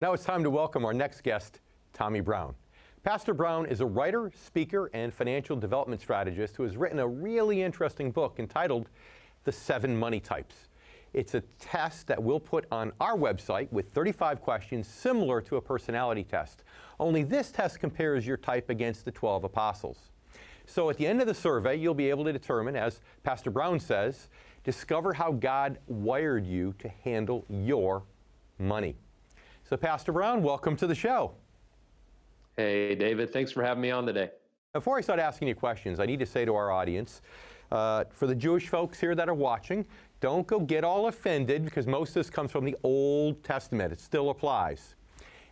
Now it's time to welcome our next guest, Tommy Brown. Pastor Brown is a writer, speaker, and financial development strategist who has written a really interesting book entitled The 7 Money Types. It's a test that we'll put on our website with 35 questions similar to a personality test. Only this test compares your type against the 12 apostles. So at the end of the survey, you'll be able to determine, as Pastor Brown says, discover how God wired you to handle your money. So Pastor Brown, welcome to the show. Hey, David. Thanks for having me on today. Before I start asking you questions, I need to say to our audience, for the Jewish folks here that are watching, don't go get all offended because most of this comes from the Old Testament. It still applies.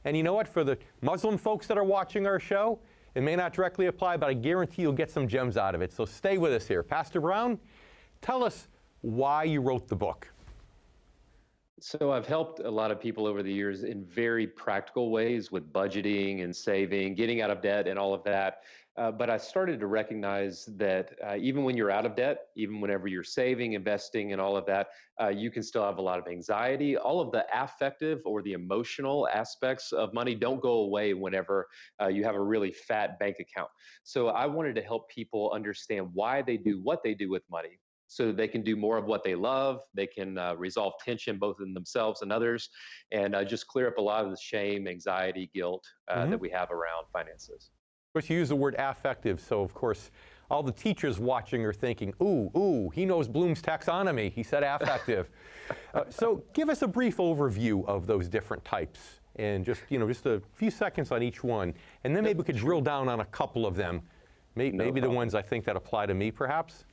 And you know what? For the Muslim folks that are watching our show, it may not directly apply, but I guarantee you'll get some gems out of it. So stay with us here. Pastor Brown, tell us why you wrote the book. So I've helped a lot of people over the years in very practical ways with budgeting and saving, getting out of debt and all of that. But I started to recognize that even when you're out of debt, even whenever you're saving, investing, and all of that, you can still have a lot of anxiety. All of the affective or the emotional aspects of money don't go away whenever you have a really fat bank account. So I wanted to help people understand why they do what they do with money, so that they can do more of what they love. They can resolve tension both in themselves and others, and just clear up a lot of the shame, anxiety, guilt that we have around finances. Of course, you use the word affective, so of course, all the teachers watching are thinking, ooh, he knows Bloom's taxonomy. He said affective. So give us a brief overview of those different types, and just a few seconds on each one, and then maybe we could drill down on a couple of them, maybe the ones I think that apply to me, perhaps.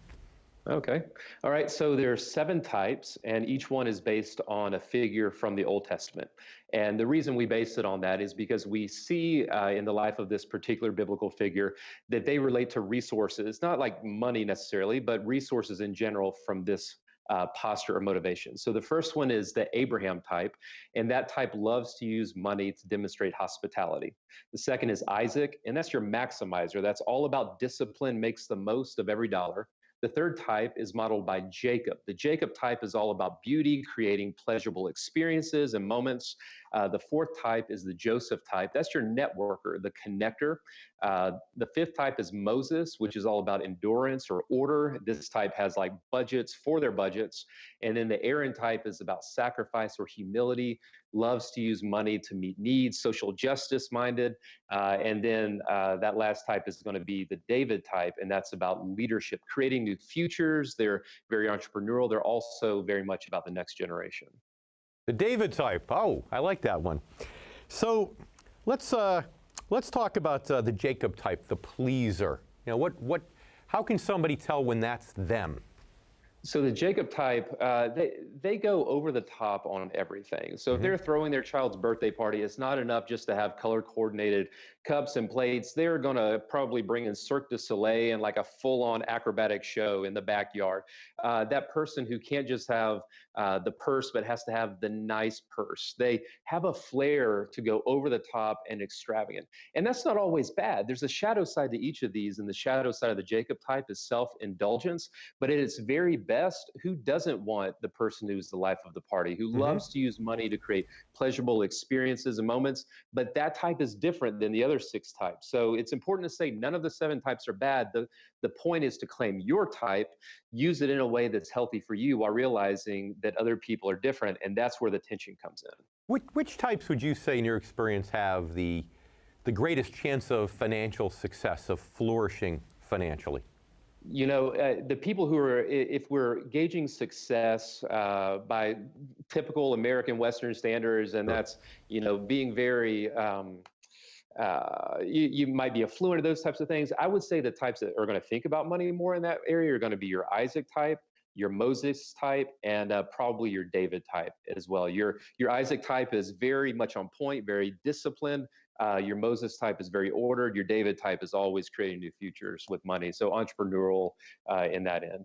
Okay. All right. So there are 7 types, and each one is based on a figure from the Old Testament. And the reason we base it on that is because we see in the life of this particular biblical figure that they relate to resources, not like money necessarily, but resources in general from this posture or motivation. So the first one is the Abraham type, and that type loves to use money to demonstrate hospitality. The second is Isaac, and that's your maximizer. That's all about discipline, makes the most of every dollar. The third type is modeled by Jacob. The Jacob type is all about beauty, creating pleasurable experiences and moments. The fourth type is the Joseph type. That's your networker, the connector. The fifth type is Moses, which is all about endurance or order. This type has like budgets for their budgets. And then the Aaron type is about sacrifice or humility, loves to use money to meet needs, social justice minded. And then that last type is going to be the David type, and that's about leadership, creating new futures. They're very entrepreneurial. They're also very much about the next generation. The David type. Oh, I like that one. So let's talk about the Jacob type, the pleaser. You know, how can somebody tell when that's them? So the Jacob type, they go over the top on everything. So if they're throwing their child's birthday party, it's not enough just to have color-coordinated cups and plates. They're going to probably bring in Cirque du Soleil and like a full-on acrobatic show in the backyard. That person who can't just have the purse, but has to have the nice purse. They have a flair to go over the top and extravagant. And that's not always bad. There's a shadow side to each of these, and the shadow side of the Jacob type is self-indulgence. But at its very best, who doesn't want the person who's the life of the party, who loves to use money to create pleasurable experiences and moments? But that type is different than the other 6 types. So it's important to say none of the 7 types are bad. The point is to claim your type, use it in a way that's healthy for you while realizing that other people are different, and that's where the tension comes in. Which types would you say in your experience have the greatest chance of financial success, of flourishing financially? You know, the people who are, if we're gauging success by typical American Western standards, and that's, being very, you might be affluent to those types of things. I would say the types that are going to think about money more in that area are going to be your Isaac type, your Moses type, and probably your David type as well. Your Isaac type is very much on point, very disciplined. Your Moses type is very ordered. Your David type is always creating new futures with money. So entrepreneurial in that end.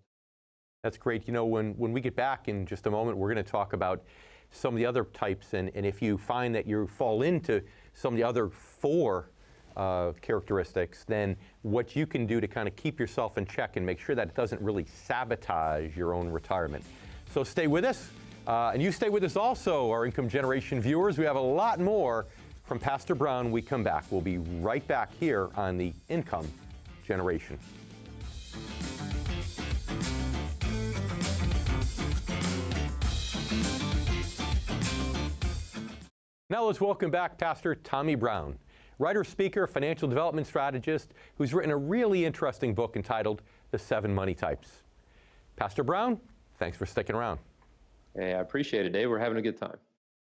That's great. You know, when we get back in just a moment, we're going to talk about some of the other types. And if you find that you fall into some of the other 4 characteristics, then what you can do to kind of keep yourself in check and make sure that it doesn't really sabotage your own retirement. So stay with us. And you stay with us also, our Income Generation viewers. We have a lot more from Pastor Brown when we come back. We'll be right back here on the Income Generation. Now let's welcome back Pastor Tommy Brown, writer, speaker, financial development strategist, who's written a really interesting book entitled The 7 Money Types. Pastor Brown, thanks for sticking around. Hey, I appreciate it, Dave. We're having a good time.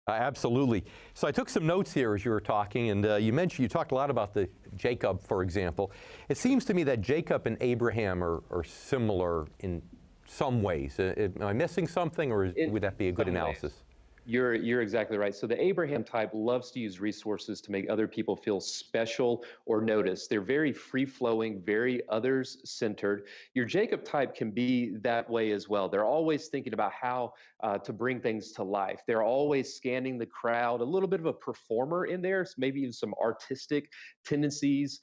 Absolutely. So I took some notes here as you were talking, and you talked a lot about the Jacob, for example. It seems to me that Jacob and Abraham are similar in some ways. Am I missing something, or would that be a good analysis? You're exactly right. So the Abraham type loves to use resources to make other people feel special or noticed. They're very free-flowing, very others-centered. Your Jacob type can be that way as well. They're always thinking about how to bring things to life. They're always scanning the crowd, a little bit of a performer in there, maybe even some artistic tendencies.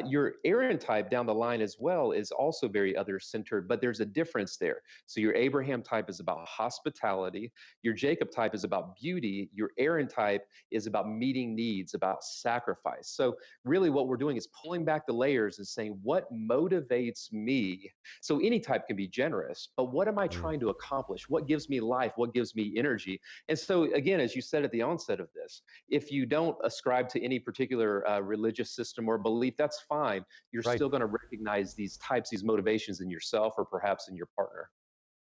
Your Aaron type down the line as well is also very others-centered, but there's a difference there. So your Abraham type is about hospitality. Your Jacob type is about beauty. Your Aaron type is about meeting needs, about sacrifice. So really what we're doing is pulling back the layers and saying, what motivates me? So any type can be generous, but what am I trying to accomplish? What gives me life? What gives me energy? And so again, as you said at the onset of this, if you don't ascribe to any particular religious system or belief, that's fine. You're still going to recognize these types, these motivations in yourself or perhaps in your partner.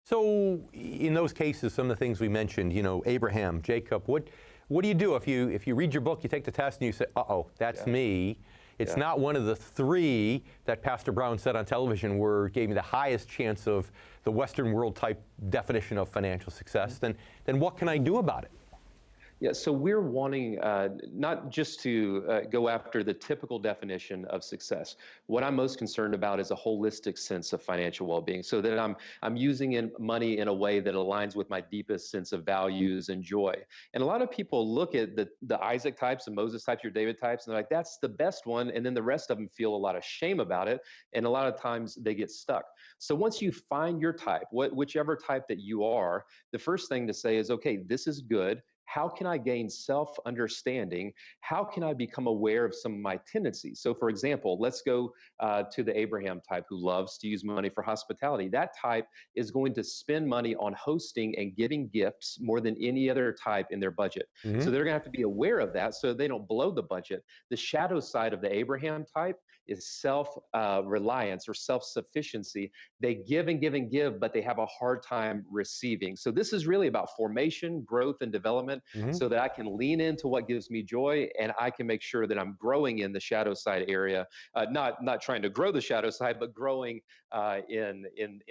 So in those cases, some of the things we mentioned, Abraham, Jacob, what do you do if you read your book, you take the test, and you say, uh-oh, that's me. It's not one of the 3 that Pastor Brown said on television gave me the highest chance of the Western world type definition of financial success. Then what can I do about it? Yeah, so we're wanting not just to go after the typical definition of success. What I'm most concerned about is a holistic sense of financial well-being, so that I'm using money in a way that aligns with my deepest sense of values and joy. And a lot of people look at the Isaac types, the Moses types, your David types, and they're like, that's the best one, and then the rest of them feel a lot of shame about it, and a lot of times they get stuck. So once you find your type, whichever type that you are, the first thing to say is, okay, this is good. How can I gain self-understanding? How can I become aware of some of my tendencies? So for example, let's go to the Abraham type who loves to use money for hospitality. That type is going to spend money on hosting and giving gifts more than any other type in their budget. So they're going to have to be aware of that so they don't blow the budget. The shadow side of the Abraham type is self-reliance or self-sufficiency. They give and give and give, but they have a hard time receiving. So this is really about formation, growth, and development so that I can lean into what gives me joy, and I can make sure that I'm growing in the shadow side area, not trying to grow the shadow side, but growing in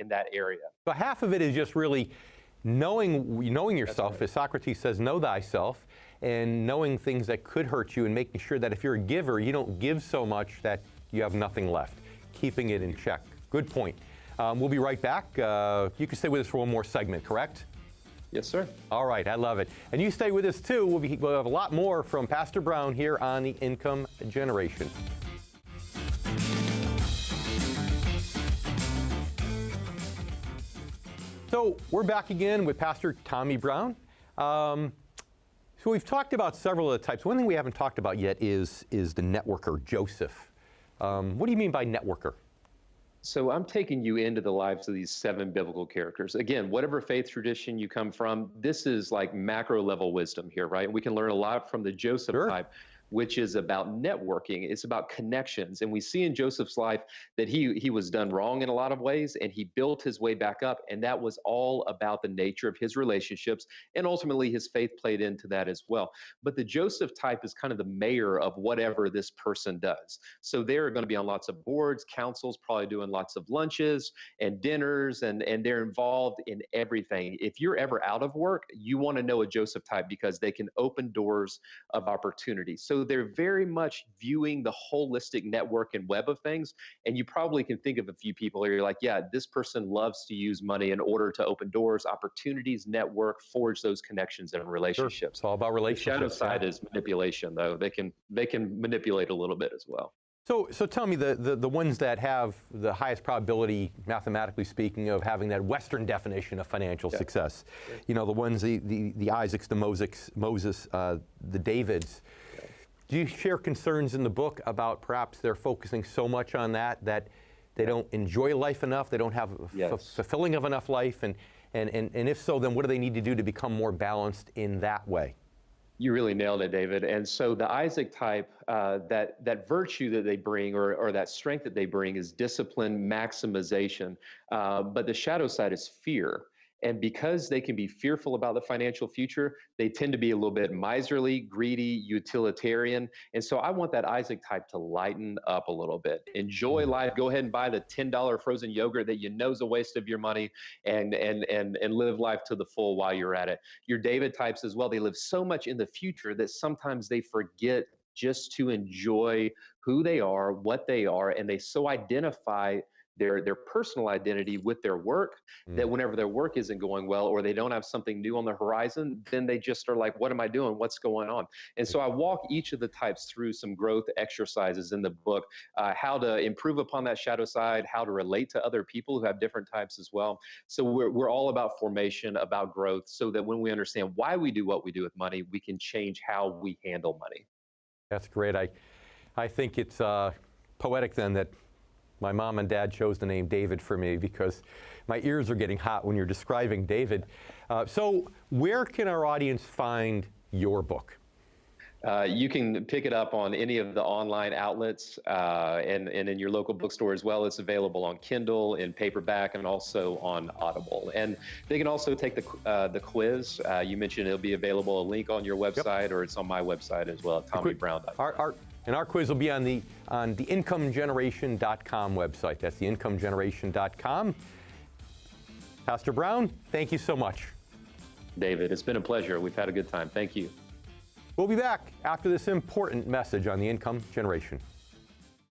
that area. So half of it is just really knowing yourself, as Socrates says, know thyself, and knowing things that could hurt you and making sure that if you're a giver, you don't give so much that you have nothing left, keeping it in check. Good point. We'll be right back. You can stay with us for one more segment, correct? Yes, sir. All right, I love it. And you stay with us too. We'll have a lot more from Pastor Brown here on the Income Generation. So we're back again with Pastor Tommy Brown. So we've talked about several of the types. One thing we haven't talked about yet is the networker, Joseph. What do you mean by networker? So I'm taking you into the lives of these 7 biblical characters. Again, whatever faith tradition you come from, this is like macro level wisdom here, right? We can learn a lot from the Joseph type, which is about networking. It's about connections. And we see in Joseph's life that he was done wrong in a lot of ways, and he built his way back up. And that was all about the nature of his relationships. And ultimately, his faith played into that as well. But the Joseph type is kind of the mayor of whatever this person does. So they're going to be on lots of boards, councils, probably doing lots of lunches and dinners, and they're involved in everything. If you're ever out of work, you want to know a Joseph type because they can open doors of opportunity. So they're very much viewing the holistic network and web of things. And you probably can think of a few people where you're like, yeah, this person loves to use money in order to open doors, opportunities, network, forge those connections and relationships. Sure. It's all about relationships. The shadow side is manipulation, though. They can manipulate a little bit as well. So tell me, the ones that have the highest probability, mathematically speaking, of having that Western definition of financial success. You know, the ones, the Isaacs, the Moses, the Davids. Do you share concerns in the book about perhaps they're focusing so much on that they don't enjoy life enough, they don't have fulfilling of enough life, and if so, then what do they need to do to become more balanced in that way? You really nailed it, David. And so the Isaac type, that virtue that they bring or that strength that they bring is discipline, maximization. But the shadow side is fear. And because they can be fearful about the financial future, they tend to be a little bit miserly, greedy, utilitarian. And so I want that Isaac type to lighten up a little bit. Enjoy life. Go ahead and buy the $10 frozen yogurt that you know is a waste of your money, and live life to the full while you're at it. Your David types as well, they live so much in the future that sometimes they forget just to enjoy who they are, what they are, and they so identify their personal identity with their work that whenever their work isn't going well or they don't have something new on the horizon, then they just are like, what am I doing? What's going on? And so I walk each of the types through some growth exercises in the book, how to improve upon that shadow side, how to relate to other people who have different types as well. So we're all about formation, about growth, so that when we understand why we do what we do with money, we can change how we handle money. That's great. I think it's poetic then that my mom and dad chose the name David for me, because my ears are getting hot when you're describing David. So where can our audience find your book? You can pick it up on any of the online outlets and in your local bookstore as well. It's available on Kindle, in paperback, and also on Audible. And they can also take the quiz. You mentioned it'll be available, a link on your website, or it's on my website as well, TommyBrown.com. And our quiz will be on the incomegeneration.com website. That's the incomegeneration.com. Pastor Brown, thank you so much. David, it's been a pleasure. We've had a good time. Thank you. We'll be back after this important message on the income generation.